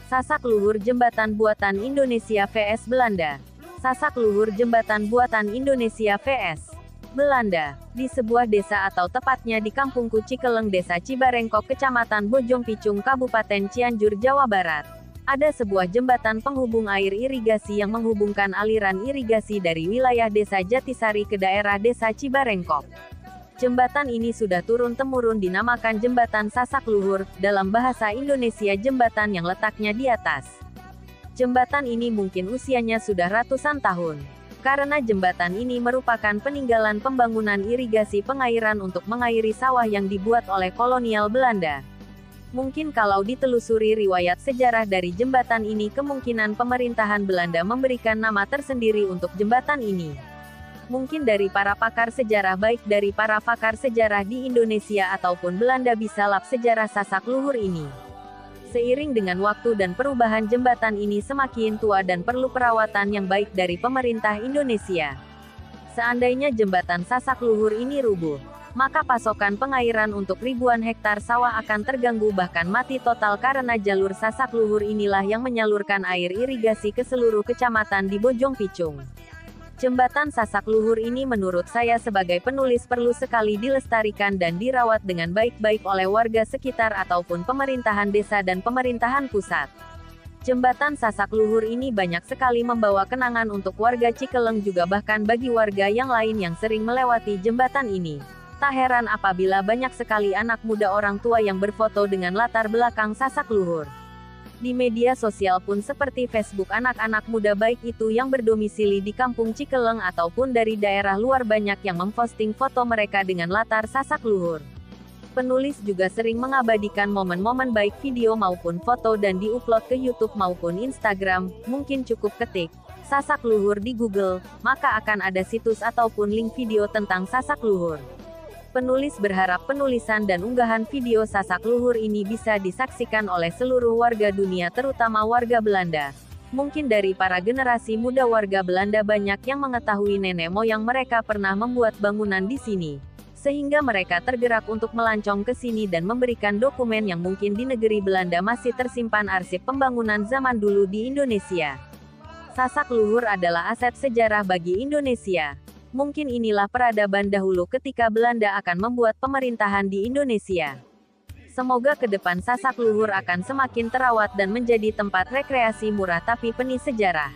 Sasak luhur jembatan buatan Indonesia vs Belanda. Sasak luhur jembatan buatan Indonesia vs Belanda. Di sebuah desa atau tepatnya di Kampung Cikeleng Desa Cibarengkok Kecamatan Bojong Picung Kabupaten Cianjur Jawa Barat, ada sebuah jembatan penghubung air irigasi yang menghubungkan aliran irigasi dari wilayah Desa Jatisari ke daerah Desa Cibarengkok. Jembatan ini sudah turun-temurun dinamakan Jembatan Sasak Luhur, dalam bahasa Indonesia jembatan yang letaknya di atas. Jembatan ini mungkin usianya sudah ratusan tahun. Karena jembatan ini merupakan peninggalan pembangunan irigasi pengairan untuk mengairi sawah yang dibuat oleh kolonial Belanda. Mungkin kalau ditelusuri riwayat sejarah dari jembatan ini, kemungkinan pemerintahan Belanda memberikan nama tersendiri untuk jembatan ini. Mungkin dari para pakar sejarah, baik dari para pakar sejarah di Indonesia ataupun Belanda, bisa lap sejarah Sasak Luhur ini. Seiring dengan waktu dan perubahan, jembatan ini semakin tua dan perlu perawatan yang baik dari pemerintah Indonesia. Seandainya jembatan Sasak Luhur ini rubuh, maka pasokan pengairan untuk ribuan hektar sawah akan terganggu bahkan mati total, karena jalur Sasak Luhur inilah yang menyalurkan air irigasi ke seluruh kecamatan di Bojong Picung. Jembatan Sasak Luhur ini menurut saya sebagai penulis perlu sekali dilestarikan dan dirawat dengan baik-baik oleh warga sekitar ataupun pemerintahan desa dan pemerintahan pusat. Jembatan Sasak Luhur ini banyak sekali membawa kenangan untuk warga Cikeleng, juga bahkan bagi warga yang lain yang sering melewati jembatan ini. Tak heran apabila banyak sekali anak muda orang tua yang berfoto dengan latar belakang Sasak Luhur. Di media sosial pun seperti Facebook, anak-anak muda baik itu yang berdomisili di Kampung Cikeleng ataupun dari daerah luar banyak yang memposting foto mereka dengan latar Sasak Luhur. Penulis juga sering mengabadikan momen-momen baik video maupun foto dan diupload ke YouTube maupun Instagram. Mungkin cukup ketik Sasak Luhur di Google, maka akan ada situs ataupun link video tentang Sasak Luhur. Penulis berharap penulisan dan unggahan video Sasak Luhur ini bisa disaksikan oleh seluruh warga dunia, terutama warga Belanda. Mungkin dari para generasi muda warga Belanda banyak yang mengetahui nenek moyang mereka pernah membuat bangunan di sini, sehingga mereka tergerak untuk melancong ke sini dan memberikan dokumen yang mungkin di negeri Belanda masih tersimpan arsip pembangunan zaman dulu di Indonesia. Sasak Luhur adalah aset sejarah bagi Indonesia. Mungkin inilah peradaban dahulu ketika Belanda akan membuat pemerintahan di Indonesia. Semoga ke depan Sasak Luhur akan semakin terawat dan menjadi tempat rekreasi murah tapi penuh sejarah.